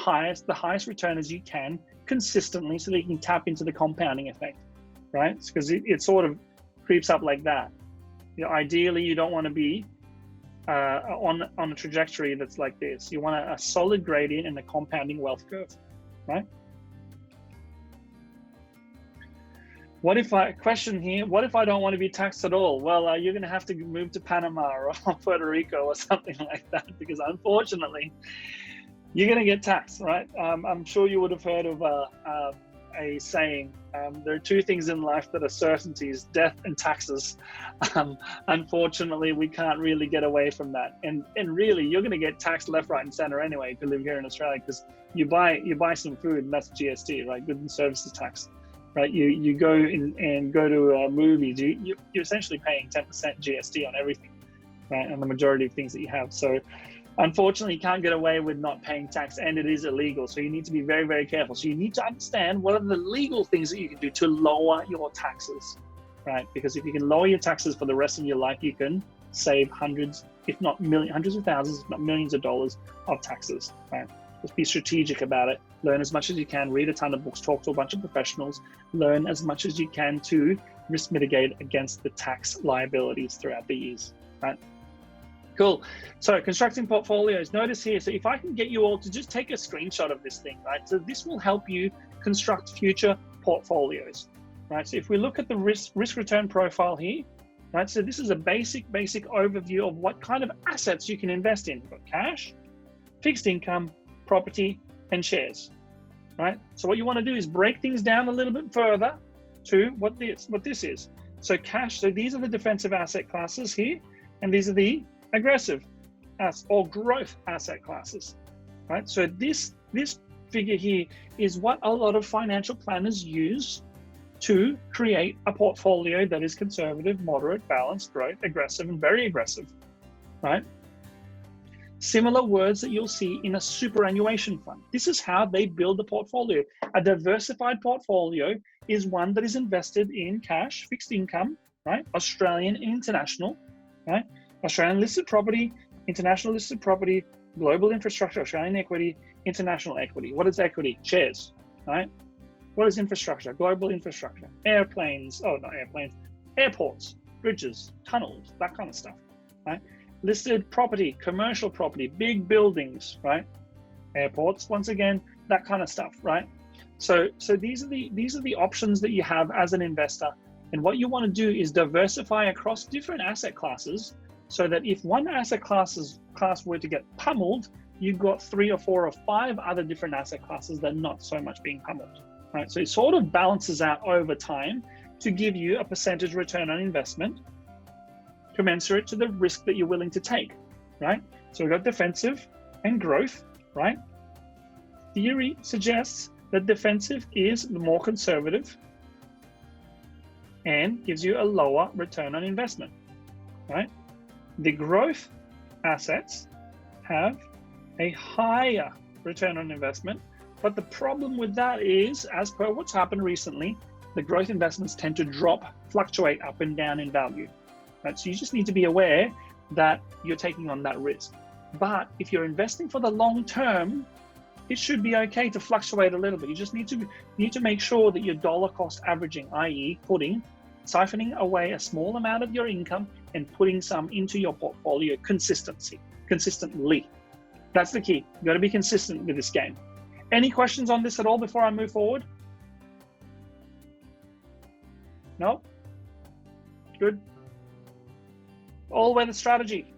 highest return as you can consistently, so that you can tap into the compounding effect, right? Because it sort of creeps up like that. You know, ideally, you don't want to be on a trajectory that's like this. You want a solid gradient and a compounding wealth curve, right? What if I don't want to be taxed at all? Well, you're going to have to move to Panama or Puerto Rico or something like that, because unfortunately, you're going to get taxed, right? I'm sure you would have heard of a saying, there are two things in life that are certainties: death and taxes. Unfortunately, we can't really get away from that. And really, you're going to get taxed left, right, and center anyway if you live here in Australia, because you buy some food and that's GST, right? Goods and services tax. Right, you go in and go to movies, you're essentially paying 10% GST on everything, right? And the majority of things that you have. So unfortunately, you can't get away with not paying tax, and it is illegal. So you need to be very, very careful. So you need to understand what are the legal things that you can do to lower your taxes, right? Because if you can lower your taxes for the rest of your life, you can save hundreds, if not millions, hundreds of thousands, if not millions of dollars of taxes, right? Just be strategic about it. Learn as much as you can, read a ton of books, talk to a bunch of professionals, learn as much as you can to risk mitigate against the tax liabilities throughout the years, right? Cool. So constructing portfolios, notice here, so if I can get you all to just take a screenshot of this thing, right? So this will help you construct future portfolios, right? So if we look at the risk return profile here, right? So this is a basic overview of what kind of assets you can invest in. You've got cash, fixed income, property, and shares, right? So what you want to do is break things down a little bit further to what this is. So cash, so these are the defensive asset classes here, and these are the aggressive or growth asset classes, right? So this figure here is what a lot of financial planners use to create a portfolio that is conservative, moderate, balanced, growth, aggressive, and very aggressive, right? Similar words that you'll see in a superannuation fund. This is how they build a portfolio. A diversified portfolio is one that is invested in cash, fixed income, right? Australian and international, right? Australian listed property, international listed property, global infrastructure, Australian equity, international equity. What is equity? Shares, right? What is infrastructure? Global infrastructure. Airplanes, not airplanes, airports, bridges, tunnels, that kind of stuff, right? Listed property, commercial property, big buildings, right? Airports, once again, that kind of stuff, right? So these are the options that you have as an investor. And what you want to do is diversify across different asset classes, so that if one asset class were to get pummeled, you've got 3 or 4 or 5 other different asset classes that are not so much being pummeled, right? So it sort of balances out over time to give you a percentage return on investment commensurate to the risk that you're willing to take, right? So we've got defensive and growth, right? Theory suggests that defensive is the more conservative and gives you a lower return on investment, right? The growth assets have a higher return on investment, but the problem with that is, as per what's happened recently, the growth investments tend to fluctuate up and down in value. Right? So you just need to be aware that you're taking on that risk. But if you're investing for the long term, it should be okay to fluctuate a little bit. You just need to make sure that you're dollar cost averaging, i.e. siphoning away a small amount of your income and putting some into your portfolio consistently. That's the key. You've got to be consistent with this game. Any questions on this at all before I move forward? No? Good. All-weather strategy.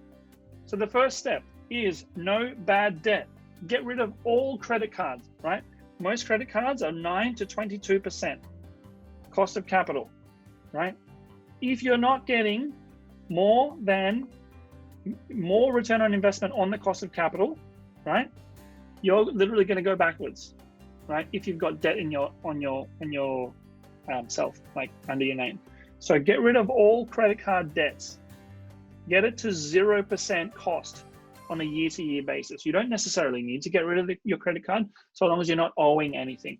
So the first step is no bad debt. Get rid of all credit cards, right? Most credit cards are 9 to 22% cost of capital, right? If you're not getting more return on investment on the cost of capital, right? You're literally going to go backwards, right? If you've got debt on your self, like under your name. So get rid of all credit card debts. Get it to 0% cost on a year-to-year basis. You don't necessarily need to get rid of your credit card so long as you're not owing anything.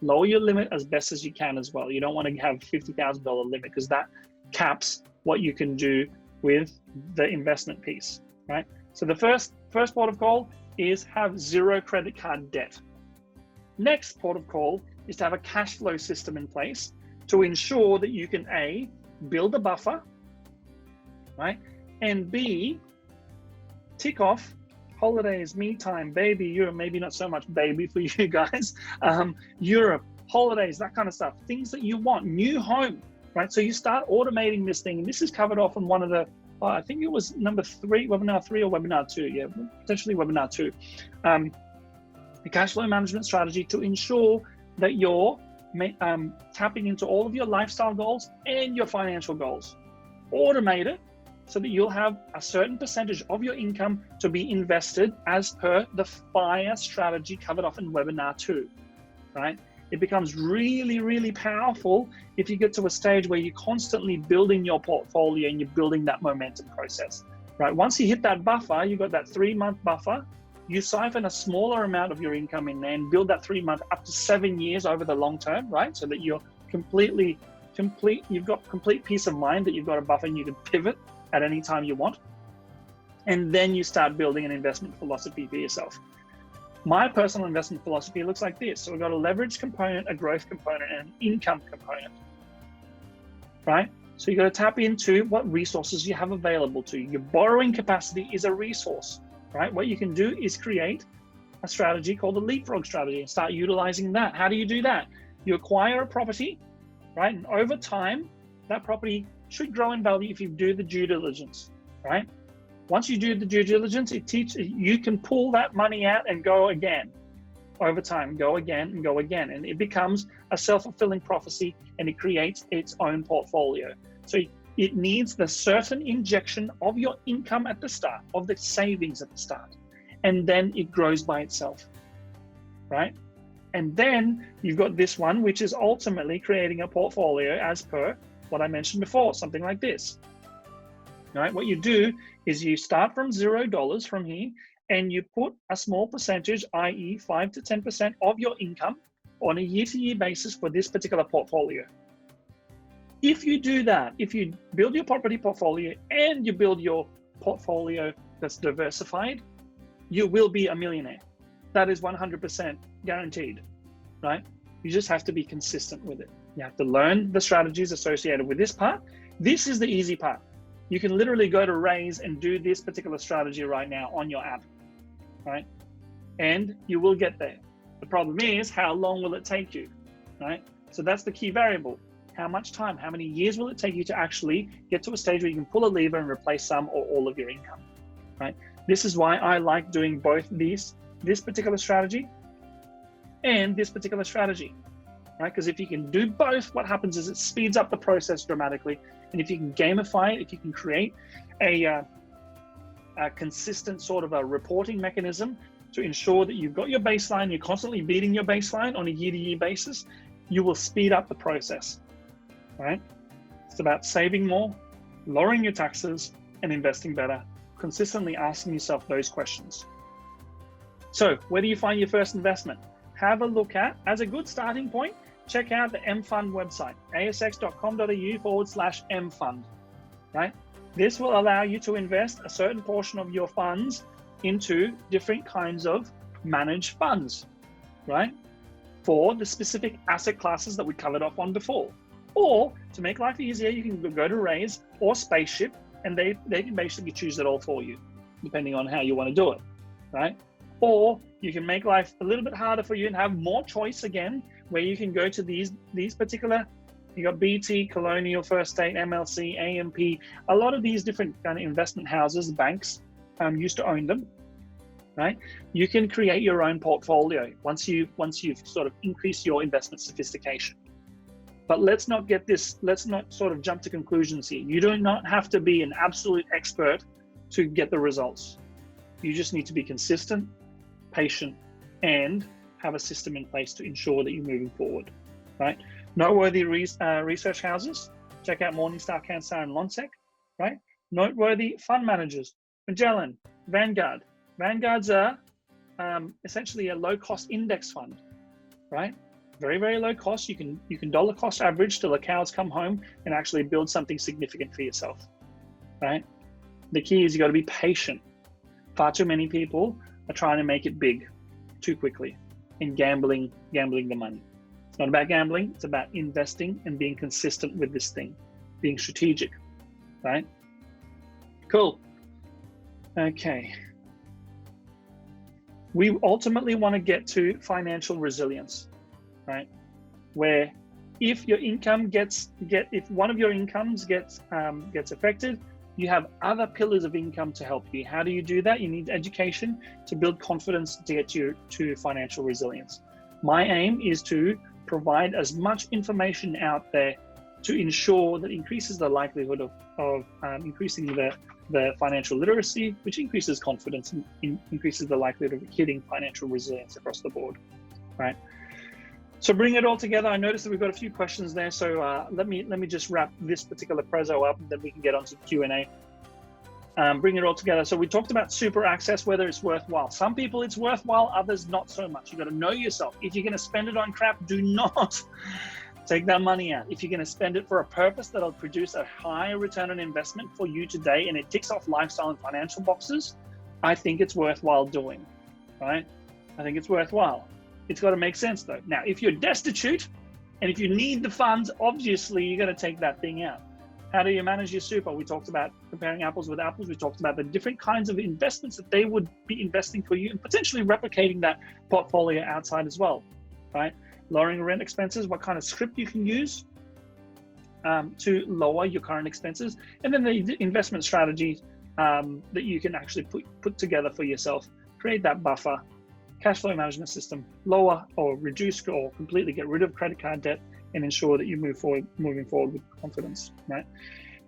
Lower your limit as best as you can as well. You don't want to have $50,000 limit because that caps what you can do with the investment piece, right? So the first port of call is have 0 credit card debt. Next port of call is to have a cash flow system in place to ensure that you can A, build a buffer, right? And B, tick off holidays, me time, baby, Europe, maybe not so much baby for you guys, Europe, holidays, that kind of stuff, things that you want, new home, right? So you start automating this thing. And this is covered off in one of the, I think it was number 3, webinar 3 or webinar 2. Yeah, potentially webinar 2. The cash flow management strategy to ensure that you're tapping into all of your lifestyle goals and your financial goals. Automate it so that you'll have a certain percentage of your income to be invested as per the FIRE strategy covered off in webinar 2, right? It becomes really, really powerful if you get to a stage where you're constantly building your portfolio and you're building that momentum process, right? Once you hit that buffer, you've got that 3-month buffer, you siphon a smaller amount of your income in there and build that 3-month up to 7 years over the long term, right? So that you're you've got complete peace of mind that you've got a buffer and you can pivot at any time you want. And then you start building an investment philosophy for yourself. My personal investment philosophy looks like this. So we've got a leverage component, a growth component, and an income component, right? So you got to tap into what resources you have available to you. Your borrowing capacity is a resource, right? What you can do is create a strategy called the leapfrog strategy and start utilizing that. How do you do that? You acquire a property, right? And over time, that property should grow in value if you do the due diligence, right? Once you do the due diligence, you can pull that money out and go again over time, go again and go again. And it becomes a self-fulfilling prophecy and it creates its own portfolio. So it needs the certain injection of your income at the start, of the savings at the start, and then it grows by itself, right? And then you've got this one, which is ultimately creating a portfolio as per what I mentioned before, something like this. Right, what you do is you start from $0 from here and you put a small percentage, i.e. 5 to 10% of your income on a year-to-year basis for this particular portfolio. If you do that, if you build your property portfolio and you build your portfolio that's diversified, you will be a millionaire. That is 100% guaranteed, right? You just have to be consistent with it. You have to learn the strategies associated with this part. This is the easy part. You can literally go to Raise and do this particular strategy right now on your app, right? And you will get there. The problem is, how long will it take you, right? So that's the key variable. How much time, how many years will it take you to actually get to a stage where you can pull a lever and replace some or all of your income, right? This is why I like doing both this particular strategy and this particular strategy, right? Because if you can do both, what happens is it speeds up the process dramatically. And if you can gamify it, if you can create a consistent sort of a reporting mechanism to ensure that you've got your baseline, you're constantly beating your baseline on a year-to-year basis, you will speed up the process, right? It's about saving more, lowering your taxes, and investing better, consistently asking yourself those questions. So where do you find your first investment? Have a look at, as a good starting point, check out the MFund website, asx.com.au/MFund, right? This will allow you to invest a certain portion of your funds into different kinds of managed funds, right? For the specific asset classes that we covered off on before. Or to make life easier, you can go to Raise or Spaceship and they can basically choose it all for you, depending on how you want to do it, right? Or you can make life a little bit harder for you and have more choice again, where you can go to these particular, you got BT, Colonial, First State, MLC, AMP, a lot of these different kind of investment houses, banks used to own them, right? You can create your own portfolio once you've sort of increased your investment sophistication. But let's not sort of jump to conclusions here. You do not have to be an absolute expert to get the results. You just need to be consistent, patient, and have a system in place to ensure that you're moving forward, right? Noteworthy research houses, check out Morningstar, Canstar, and Lonsec, right? Noteworthy fund managers, Magellan, Vanguard. Vanguards are essentially a low-cost index fund, right? Very, very low cost. You can dollar cost average till the cows come home and actually build something significant for yourself, right? The key is you got to be patient. Far too many people are trying to make it big too quickly and gambling the money. It's not about gambling. It's about investing and being consistent with this thing, being strategic, right? Cool. Okay. We ultimately want to get to financial resilience, right? Where if your income if one of your incomes gets affected, you have other pillars of income to help you. How do you do that? You need education to build confidence to get you to financial resilience. My aim is to provide as much information out there to ensure that increases the likelihood of increasing the financial literacy, which increases confidence and increases the likelihood of hitting financial resilience across the board, right? So bring it all together. I noticed that we've got a few questions there. So let me just wrap this particular prezo up, and then we can get onto the Q&A. Bring it all together. So we talked about super access, whether it's worthwhile. Some people it's worthwhile, others not so much. You've got to know yourself. If you're going to spend it on crap, do not take that money out. If you're going to spend it for a purpose that'll produce a higher return on investment for you today, and it ticks off lifestyle and financial boxes, I think it's worthwhile doing, right? I think it's worthwhile. It's got to make sense though. Now, if you're destitute and if you need the funds, obviously you're going to take that thing out. How do you manage your super? We talked about comparing apples with apples. We talked about the different kinds of investments that they would be investing for you and potentially replicating that portfolio outside as well, right? Lowering rent expenses, what kind of script you can use to lower your current expenses, and then the investment strategies that you can actually put together for yourself. Create that buffer, cash flow management system, lower or reduce or completely get rid of credit card debt, and ensure that you moving forward with confidence, right?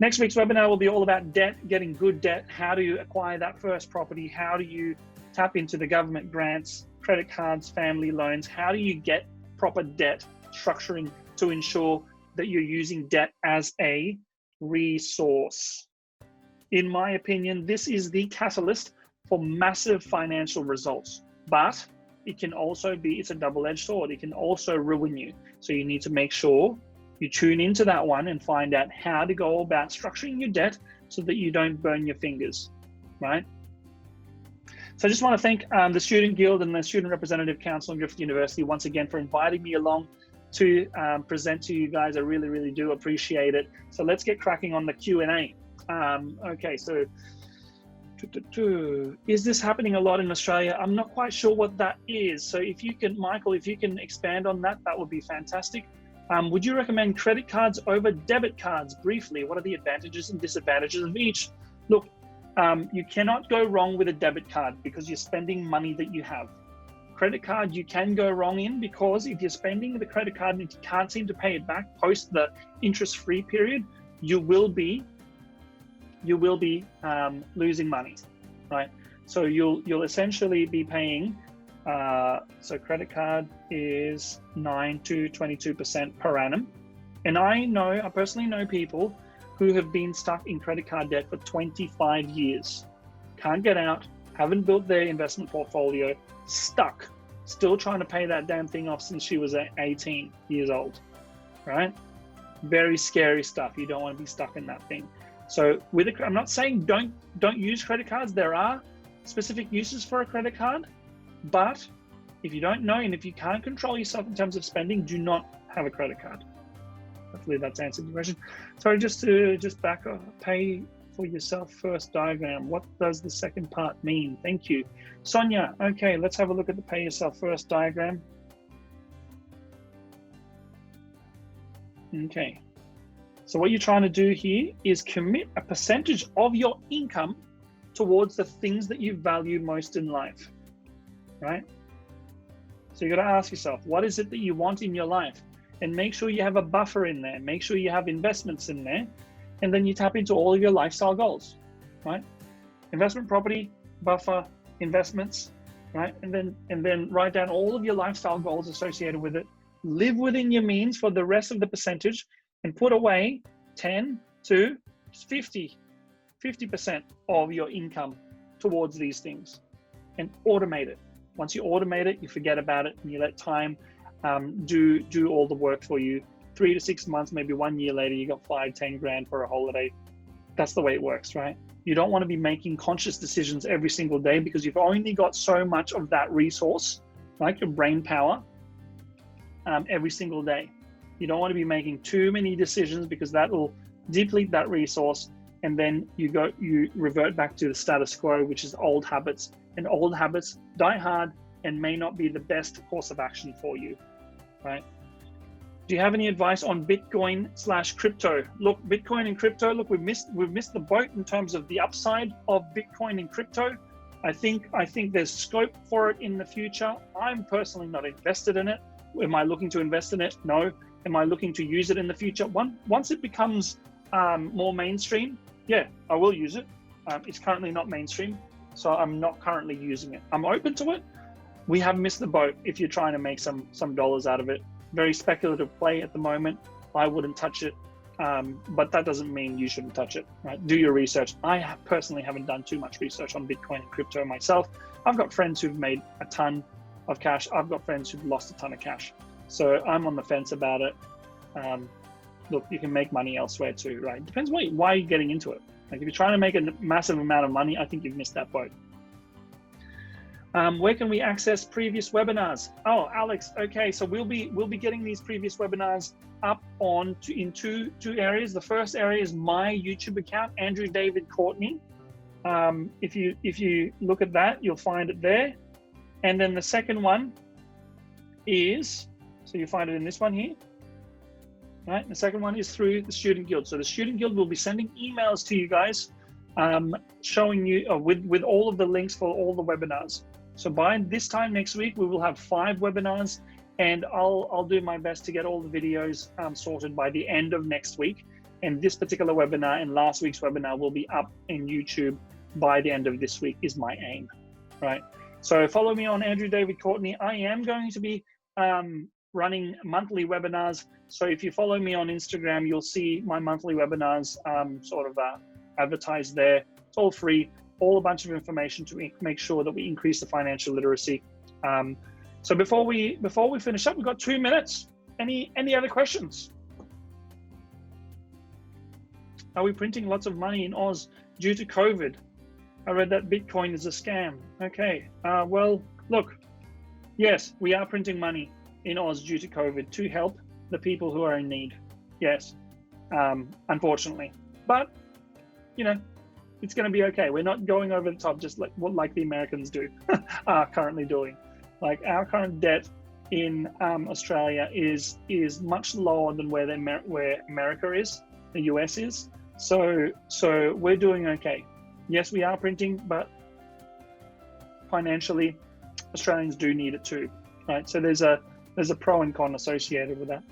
Next week's webinar will be all about debt, getting good debt. How do you acquire that first property? How do you tap into the government grants, credit cards, family loans? How do you get proper debt structuring to ensure that you're using debt as a resource? In my opinion, this is the catalyst for massive financial results, but it can also be, it's a double-edged sword. It can also ruin you. So you need to make sure you tune into that one and find out how to go about structuring your debt so that you don't burn your fingers, right? So I just want to thank the Student Guild and the Student Representative Council of Griffith University once again for inviting me along to present to you guys. I really, really do appreciate it. So let's get cracking on the Q&A. Okay, so is this happening a lot in Australia? I'm not quite sure what that is. So if you can, Michael, if you can expand on that, that would be fantastic. Would you recommend credit cards over debit cards? Briefly, what are the advantages and disadvantages of each? Look, you cannot go wrong with a debit card because you're spending money that you have. Credit card you can go wrong in because if you're spending the credit card and you can't seem to pay it back post the interest-free period, you will be losing money, right? So you'll essentially be paying. So credit card is 9 to 22% per annum, and I personally know people who have been stuck in credit card debt for 25 years, can't get out, haven't built their investment portfolio, stuck, still trying to pay that damn thing off since she was 18 years old, right? Very scary stuff. You don't want to be stuck in that thing. So I'm not saying don't use credit cards. There are specific uses for a credit card, but if you don't know and if you can't control yourself in terms of spending, do not have a credit card. Hopefully that's answered your question. Sorry, just back up, pay for yourself first diagram. What does the second part mean? Thank you. Sonia, okay, let's have a look at the pay yourself first diagram. Okay. So what you're trying to do here is commit a percentage of your income towards the things that you value most in life, right? So you got to ask yourself, what is it that you want in your life? And make sure you have a buffer in there. Make sure you have investments in there. And then you tap into all of your lifestyle goals, right? Investment property, buffer, investments, right? And then write down all of your lifestyle goals associated with it. Live within your means for the rest of the percentage, and put away 10 to 50% of your income towards these things, and automate it. Once you automate it, you forget about it and you let time do all the work for you. 3 to 6 months, maybe 1 year later, you got 5-10 grand for a holiday. That's the way it works, right? You don't want to be making conscious decisions every single day because you've only got so much of that resource, like your brain power, every single day. You don't want to be making too many decisions because that will deplete that resource, and then you revert back to the status quo, which is old habits and old habits die hard and may not be the best course of action for you, right? Do you have any advice on Bitcoin/crypto? Look, Bitcoin and crypto, look, we've missed the boat in terms of the upside of Bitcoin and crypto. I think there's scope for it in the future. I'm personally not invested in it. Am I looking to invest in it? No. Am I looking to use it in the future? Once it becomes more mainstream, yeah, I will use it. It's currently not mainstream, so I'm not currently using it. I'm open to it. We have missed the boat if you're trying to make some dollars out of it. Very speculative play at the moment. I wouldn't touch it, but that doesn't mean you shouldn't touch it, right? Do your research. I personally haven't done too much research on Bitcoin and crypto myself. I've got friends who've made a ton of cash. I've got friends who've lost a ton of cash. So I'm on the fence about it. Look, you can make money elsewhere too, right? Depends why you're getting into it. Like if you're trying to make a massive amount of money, I think you've missed that boat. Where can we access previous webinars? Oh, Alex, okay, so we'll be getting these previous webinars up in two areas. The first area is my YouTube account, Andrew David Courtney. If you look at that, you'll find it there. And then the second one is, so you find it in this one here, right? The second one is through the Student Guild. So the Student Guild will be sending emails to you guys, showing you with all of the links for all the webinars. So by this time next week, we will have 5 webinars, and I'll do my best to get all the videos sorted by the end of next week. And this particular webinar and last week's webinar will be up in YouTube by the end of this week is my aim, right? So follow me on Andrew David Courtney. I am going to be running monthly webinars. So if you follow me on Instagram, you'll see my monthly webinars advertised there. It's all free. All a bunch of information to make sure that we increase the financial literacy. So before we finish up, we've got 2 minutes. Any other questions? Are we printing lots of money in Oz due to COVID? I read that Bitcoin is a scam. Okay, well, look, yes, we are printing money in Oz due to COVID to help the people who are in need. Yes, unfortunately, but you know, it's going to be okay. We're not going over the top, just like the Americans are currently doing. Like our current debt in Australia is much lower than where America is, the US is. So we're doing okay. Yes, we are printing, but financially, Australians do need it too, right? So there's a pro and con associated with that.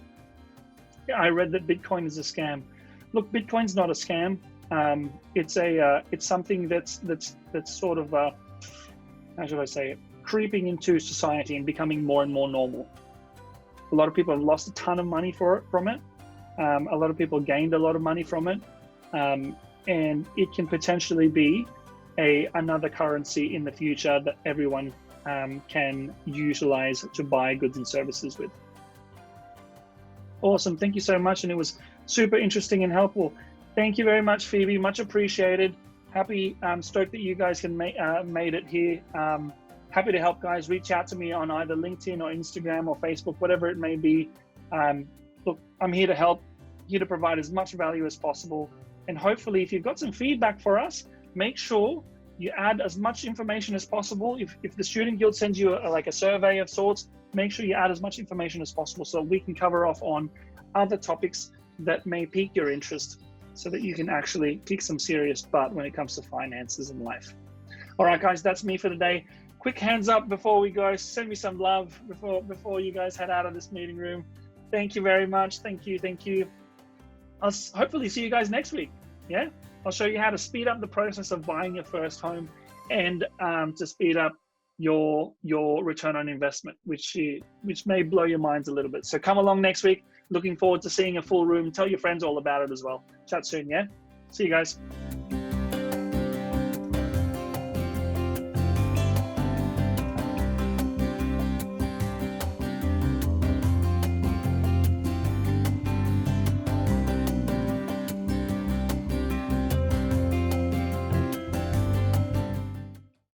Yeah, I read that Bitcoin is a scam. Look, Bitcoin's not a scam. It's something that's sort of how should I say it, creeping into society and becoming more and more normal. A lot of people have lost a ton of money from it. A lot of people gained a lot of money from it, and it can potentially be another currency in the future that everyone can utilize to buy goods and services with. Awesome, thank you so much, and it was super interesting and helpful. Thank you very much, Phoebe. Much appreciated. Happy, stoked that you guys can made it here. Happy to help, guys. Reach out to me on either LinkedIn or Instagram or Facebook, whatever it may be. Look, I'm here to help, here to provide as much value as possible. And hopefully, if you've got some feedback for us, make sure you add as much information as possible. If the Student Guild sends you a survey of sorts, make sure you add as much information as possible so we can cover off on other topics that may pique your interest, so that you can actually kick some serious butt when it comes to finances and life. All right, guys, that's me for today. Quick hands up before we go. Send me some love before you guys head out of this meeting room. Thank you very much. Thank you. I'll hopefully see you guys next week. Yeah, I'll show you how to speed up the process of buying your first home and to speed up your return on investment, which may blow your minds a little bit. So come along next week. Looking forward to seeing a full room. Tell your friends all about it as well. Chat soon, yeah? See you guys.